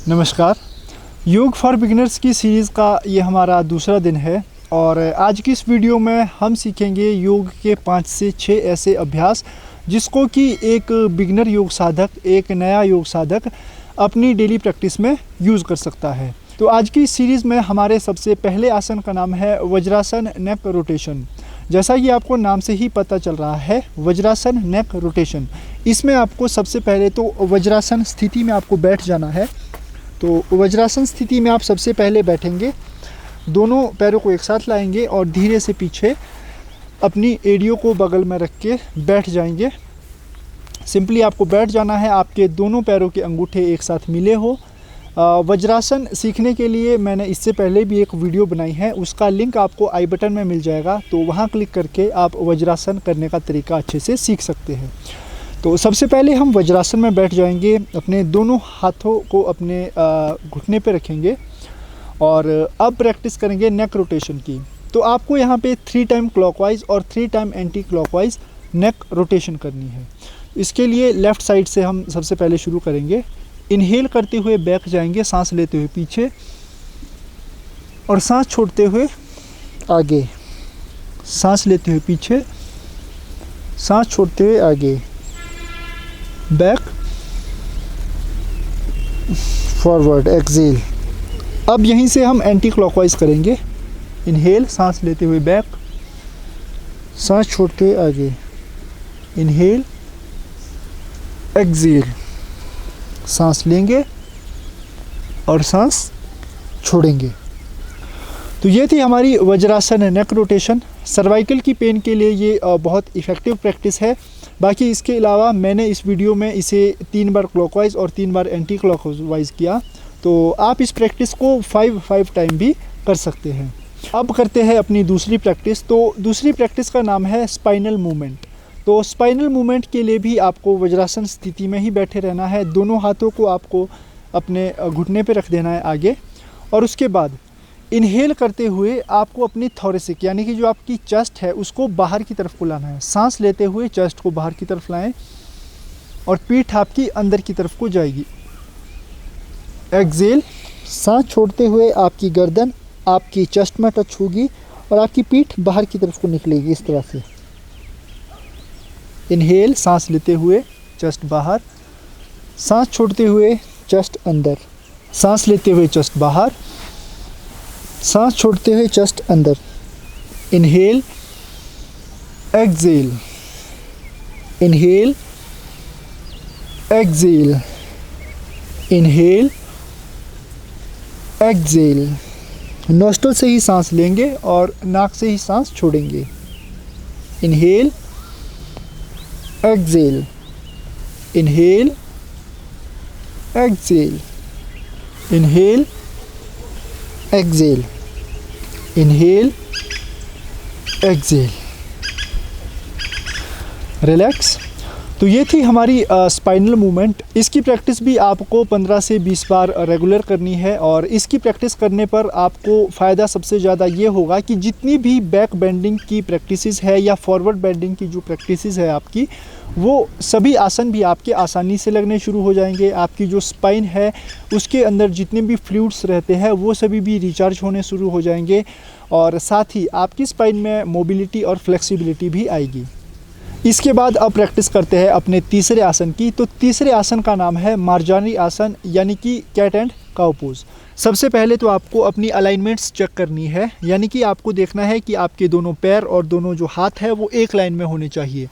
नमस्कार। योग for beginners की सीरीज़ का ये हमारा दूसरा दिन है और आज की इस वीडियो में हम सीखेंगे योग के 5 से 6 ऐसे अभ्यास जिसको कि एक बिगिनर योग साधक, एक नया योग साधक अपनी डेली प्रैक्टिस में यूज़ कर सकता है। तो आज की इस सीरीज़ में हमारे सबसे पहले आसन का नाम है वज्रासन नेक रोटेशन। जैसा कि आपको नाम से ही पता चल रहा है, वज्रासन नेक रोटेशन। इसमें आपको सबसे पहले तो वज्रासन स्थिति में आपको बैठ जाना है। तो वज्रासन स्थिति में आप सबसे पहले बैठेंगे, दोनों पैरों को एक साथ लाएंगे और धीरे से पीछे अपनी एड़ियों को बगल में रख के बैठ जाएंगे। सिंपली आपको बैठ जाना है, आपके दोनों पैरों के अंगूठे एक साथ मिले हो। वज्रासन सीखने के लिए मैंने इससे पहले भी एक वीडियो बनाई है, उसका लिंक आपको आई बटन में मिल जाएगा, तो वहाँ क्लिक करके आप वज्रासन करने का तरीका अच्छे से सीख सकते हैं। तो सबसे पहले हम वज्रासन में बैठ जाएंगे, अपने दोनों हाथों को अपने घुटने पे रखेंगे और अब प्रैक्टिस करेंगे नेक रोटेशन की। तो आपको यहाँ पे 3 टाइम क्लॉकवाइज और 3 time anti clockwise neck rotation करनी है। इसके लिए लेफ़्ट साइड से हम सबसे पहले शुरू करेंगे। इनहेल करते हुए बैक जाएंगे, सांस लेते हुए पीछे और सांस छोड़ते हुए आगे, सांस लेते हुए पीछे, सांस छोड़ते हुए आगे, बैक फॉरवर्ड, एक्सेल। अब यहीं से हम एंटी क्लॉकवाइज करेंगे। इनहेल, सांस लेते हुए बैक, सांस छोड़ते हुए आगे, इनहेल, एक्सेल, सांस लेंगे और सांस छोड़ेंगे। तो ये थी हमारी वज्रासन नेक रोटेशन। सर्वाइकल की पेन के लिए ये बहुत इफ़ेक्टिव प्रैक्टिस है। बाकी इसके अलावा मैंने इस वीडियो में इसे 3 बार क्लॉकवाइज और 3 बार एंटी क्लॉकवाइज किया, तो आप इस प्रैक्टिस को 5 टाइम भी कर सकते हैं। अब करते हैं अपनी दूसरी प्रैक्टिस। तो दूसरी प्रैक्टिस का नाम है स्पाइनल मूवमेंट। तो स्पाइनल मूवमेंट के लिए भी आपको वज्रासन स्थिति में ही बैठे रहना है। दोनों हाथों को आपको अपने घुटने पे रख देना है आगे, और उसके बाद इनहेल करते हुए आपको अपनी थोरेसिक यानी कि जो आपकी चेस्ट है उसको बाहर की तरफ को लाना है। सांस लेते हुए चेस्ट को बाहर की तरफ लाएं और पीठ आपकी अंदर की तरफ को जाएगी। एक्सेल, सांस छोड़ते हुए आपकी गर्दन आपकी चेस्ट में टच होगी और आपकी पीठ बाहर की तरफ को निकलेगी इस तरह से। इनहेल, सांस लेते हुए चेस्ट बाहर, सांस छोड़ते हुए चेस्ट अंदर, सांस लेते हुए चेस्ट बाहर, सांस छोड़ते हुए चेस्ट अंदर। Inhale, exhale, inhale, exhale, inhale, exhale. Nostril से ही सांस लेंगे और नाक से ही सांस छोड़ेंगे। Inhale, exhale, inhale, exhale, inhale, exhale, inhale, exhale. Relax. तो ये थी हमारी स्पाइनल मूवमेंट। इसकी प्रैक्टिस भी आपको 15 से 20 बार रेगुलर करनी है और इसकी प्रैक्टिस करने पर आपको फ़ायदा सबसे ज़्यादा ये होगा कि जितनी भी बैक बेंडिंग की प्रैक्टिसेस है या फॉरवर्ड बेंडिंग की जो प्रैक्टिसेस है आपकी, वो सभी आसन भी आपके आसानी से लगने शुरू हो जाएंगे। आपकी जो स्पाइन है उसके अंदर जितने भी फ्लूइड्स रहते हैं वो सभी भी रिचार्ज होने शुरू हो जाएंगे और साथ ही आपकी स्पाइन में मोबिलिटी और फ्लेक्सिबिलिटी भी आएगी। इसके बाद अब प्रैक्टिस करते हैं अपने तीसरे आसन की। तो तीसरे आसन का नाम है मार्जानी आसन यानी कि कैट एंड काउ पोज। सबसे पहले तो आपको अपनी अलाइनमेंट्स चेक करनी है, यानी कि आपको देखना है कि आपके दोनों पैर और दोनों जो हाथ है वो एक लाइन में होने चाहिए।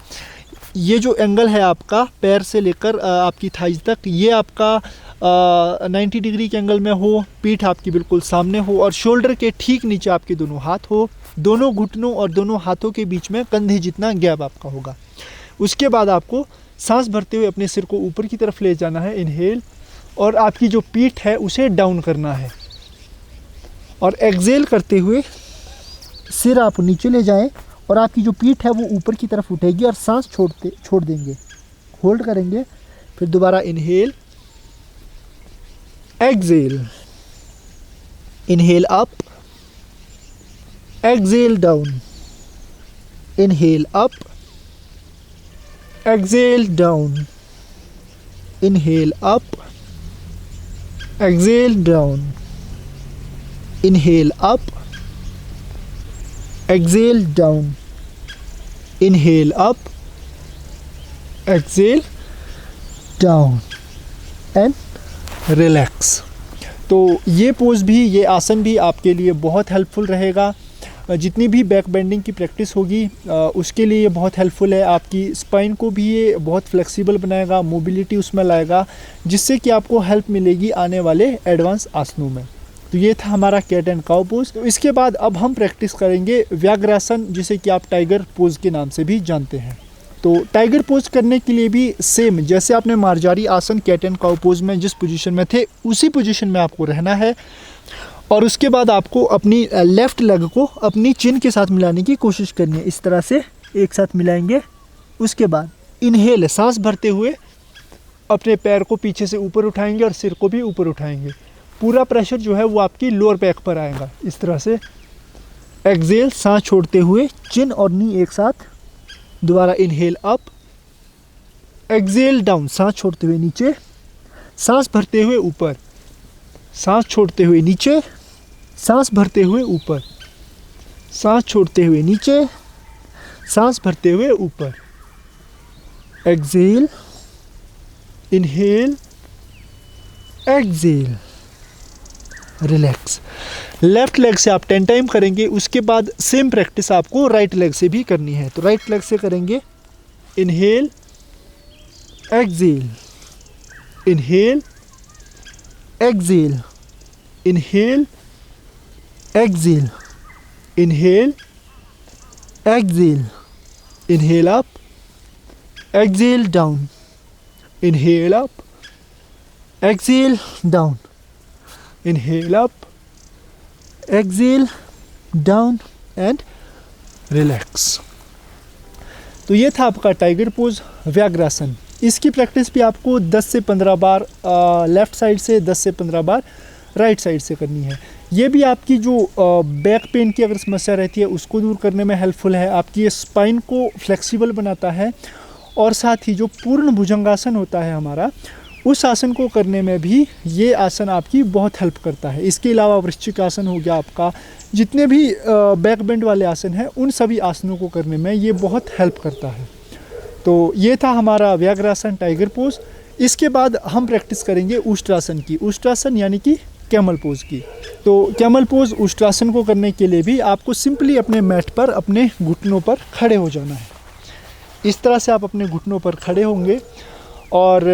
ये जो एंगल है आपका पैर से लेकर आपकी थाइज तक, ये आपका 90 डिग्री के एंगल में हो, पीठ आपकी बिल्कुल सामने हो और शोल्डर के ठीक नीचे आपके दोनों हाथ हो। दोनों घुटनों और दोनों हाथों के बीच में कंधे जितना गैप आपका होगा। उसके बाद आपको सांस भरते हुए अपने सिर को ऊपर की तरफ ले जाना है, इनहेल, और आपकी जो पीठ है उसे डाउन करना है और एक्सेल करते हुए सिर आप नीचे ले जाएं और आपकी जो पीठ है वो ऊपर की तरफ उठेगी और सांस छोड़ देंगे, होल्ड करेंगे। फिर दोबारा inhale, exhale, inhale up, exhale down, inhale up, exhale down, inhale up, exhale down, inhale up, exhale down, inhale up, exhale down and relax। तो ये पोज भी, ये आसन भी आपके लिए बहुत हेल्पफुल रहेगा। जितनी भी बैक बेंडिंग की प्रैक्टिस होगी उसके लिए ये बहुत हेल्पफुल है। आपकी स्पाइन को भी ये बहुत फ्लेक्सिबल बनाएगा, मोबिलिटी उसमें लाएगा, जिससे कि आपको हेल्प मिलेगी आने वाले एडवांस आसनों में। तो ये था हमारा कैट एंड काउ पोज। तो इसके बाद अब हम प्रैक्टिस करेंगे व्याघ्रासन, जिसे कि आप टाइगर पोज के नाम से भी जानते हैं। तो टाइगर पोज करने के लिए भी सेम जैसे आपने मार्जारी आसन कैट एंड काउ पोज में जिस पोजीशन में थे उसी पोजीशन में आपको रहना है। और उसके बाद आपको अपनी लेफ़्ट लेग को अपनी चिन के साथ मिलाने की कोशिश करनी है। इस तरह से एक साथ मिलाएंगे। उसके बाद इनहेल, सांस भरते हुए अपने पैर को पीछे से ऊपर उठाएंगे और सिर को भी ऊपर उठाएंगे। पूरा प्रेशर जो है वो आपकी लोअर बैक पर आएगा। इस तरह से एक्सहेल, सांस छोड़ते हुए चिन और नी एक साथ। दोबारा इनहेल अप, एक्सहेल डाउन, सांस छोड़ते हुए नीचे, सांस भरते हुए ऊपर, सांस छोड़ते हुए नीचे, सांस भरते हुए ऊपर, सांस छोड़ते हुए नीचे, सांस भरते हुए ऊपर। Exhale, inhale, exhale, relax. Left leg से आप 10 टाइम करेंगे। उसके बाद सेम प्रैक्टिस आपको राइट लेग से भी करनी है। तो राइट लेग से करेंगे inhale, exhale, inhale, exhale, inhale, exhale, inhale, exhale, inhale up, exhale down, inhale up, exhale down, inhale up, exhale down and relax. तो ये था आपका टाइगर पोज, व्याघ्रासन। इसकी प्रैक्टिस भी आपको 10 से 15 बार लेफ़्ट साइड से, 10 से 15 बार राइट साइड से करनी है। ये भी आपकी जो बैक पेन की अगर समस्या रहती है उसको दूर करने में हेल्पफुल है। आपकी ये स्पाइन को फ्लेक्सिबल बनाता है और साथ ही जो पूर्ण भुजंगासन होता है हमारा, उस आसन को करने में भी ये आसन आपकी बहुत हेल्प करता है। इसके अलावा वृश्चिक आसन हो गया आपका, जितने भी बैक बेंड वाले आसन हैं उन सभी आसनों को करने में ये बहुत हेल्प करता है। तो ये था हमारा व्याघ्रासन, टाइगर पोज। इसके बाद हम प्रैक्टिस करेंगे उष्ट्रासन की। उष्ट्रासन यानी कि कैमल पोज की। तो कैमल पोज उष्ट्रासन को करने के लिए भी आपको सिंपली अपने मैट पर अपने घुटनों पर खड़े हो जाना है। इस तरह से आप अपने घुटनों पर खड़े होंगे। और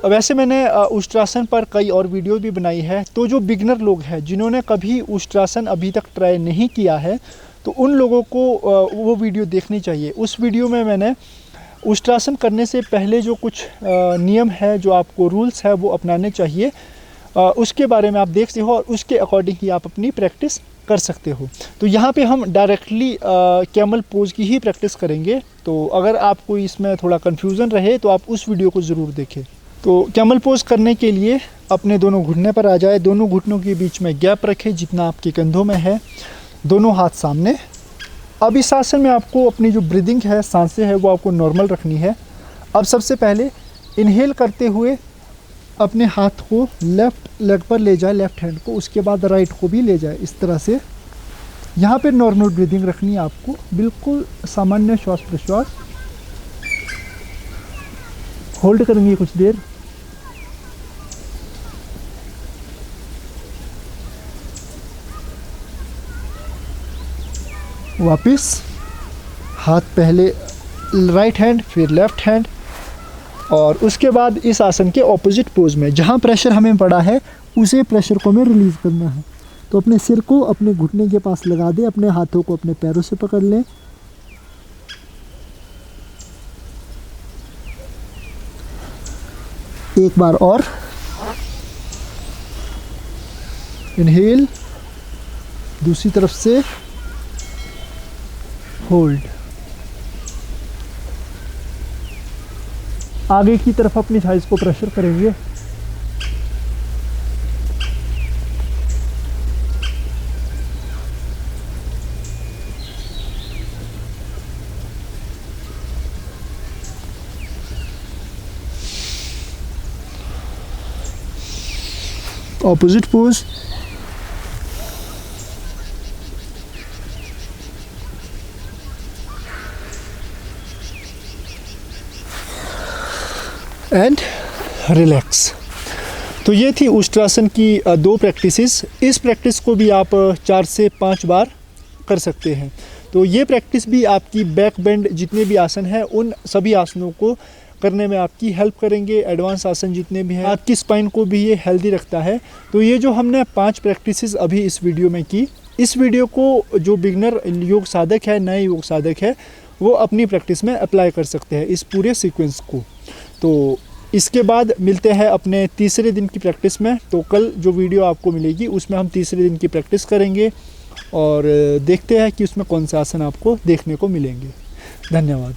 वैसे मैंने उष्ट्रासन पर कई और वीडियो भी बनाई है। तो जो बिगनर लोग हैं जिन्होंने कभी उष्ट्रासन अभी तक ट्राई नहीं किया है तो उन लोगों को वो वीडियो देखनी चाहिए। उस वीडियो में मैंने उष्ट्रासन करने से पहले जो कुछ नियम है, जो आपको रूल्स है वो अपनाने चाहिए, उसके बारे में आप देख सकते हो और उसके अकॉर्डिंग ही आप अपनी प्रैक्टिस कर सकते हो। तो यहाँ पे हम डायरेक्टली कैमल पोज की ही प्रैक्टिस करेंगे। तो अगर आपको इसमें थोड़ा कन्फ्यूज़न रहे तो आप उस वीडियो को ज़रूर देखें। तो कैमल पोज करने के लिए अपने दोनों घुटने पर आ जाए, दोनों घुटनों के बीच में गैप रखें जितना आपके कंधों में है, दोनों हाथ सामने। अब इस आसन में आपको अपनी जो ब्रीदिंग है, सांसें है, वो आपको नॉर्मल रखनी है। अब सबसे पहले इनहेल करते हुए अपने हाथ को लेफ़्ट लेग पर ले जाए, लेफ़्ट हैंड को, उसके बाद राइट को भी ले जाए। इस तरह से यहाँ पे नॉर्मल ब्रीदिंग रखनी है आपको, बिल्कुल सामान्य श्वास प्रश्वास। होल्ड करेंगे कुछ देर। वापस हाथ पहले राइट हैंड, फिर लेफ़्ट हैंड, और उसके बाद इस आसन के ऑपोजिट पोज में जहाँ प्रेशर हमें पड़ा है उसे प्रेशर को हमें रिलीज़ करना है। तो अपने सिर को अपने घुटने के पास लगा दें, अपने हाथों को अपने पैरों से पकड़ लें। एक बार और इनहेल, दूसरी तरफ से होल्ड। आगे की तरफ अपनी थाइस को प्रेशर करेंगे। opposite pose. And relax. तो ये थी उष्ट्रासन की 2 प्रैक्टिसेस। इस प्रैक्टिस को भी आप 4 से 5 बार कर सकते हैं। तो ये प्रैक्टिस भी आपकी बैक बेंड जितने भी आसन हैं उन सभी आसनों को करने में आपकी हेल्प करेंगे। एडवांस आसन जितने भी हैं, आपकी स्पाइन को भी ये हेल्दी रखता है। तो ये जो हमने 5 प्रैक्टिसेस अभी इस वीडियो में की, इस वीडियो को जो बिगनर योग साधक है, नए योग साधक है, वो अपनी प्रैक्टिस में अप्लाई कर सकते हैं इस पूरे सीक्वेंस को। तो इसके बाद मिलते हैं अपने तीसरे दिन की प्रैक्टिस में। तो कल जो वीडियो आपको मिलेगी उसमें हम तीसरे दिन की प्रैक्टिस करेंगे और देखते हैं कि उसमें कौन से आसन आपको देखने को मिलेंगे। धन्यवाद।